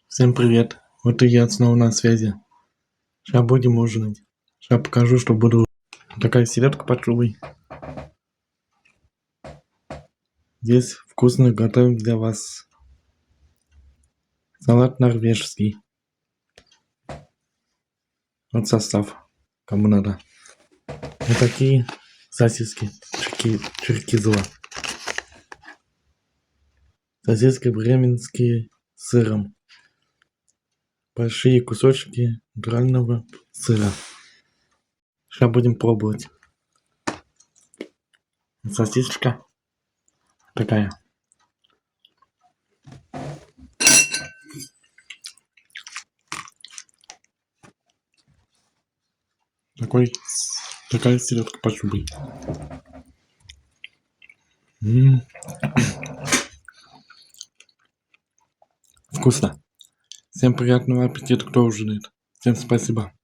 Всем привет! Вот и я снова на связи. Сейчас будем ужинать. Сейчас покажу, что буду. Такая селедка под шубой. Здесь вкусно готовим для вас. Салат норвежский. Вот состав, кому надо. Вот такие сосиски черкизово. Сосиски бременские с сыром. Большие кусочки натурального сыра. Сейчас будем пробовать. Сосисочка такая. Такая селедка под шубой. Вкусно. Всем приятного аппетита, кто ужинает. Всем спасибо.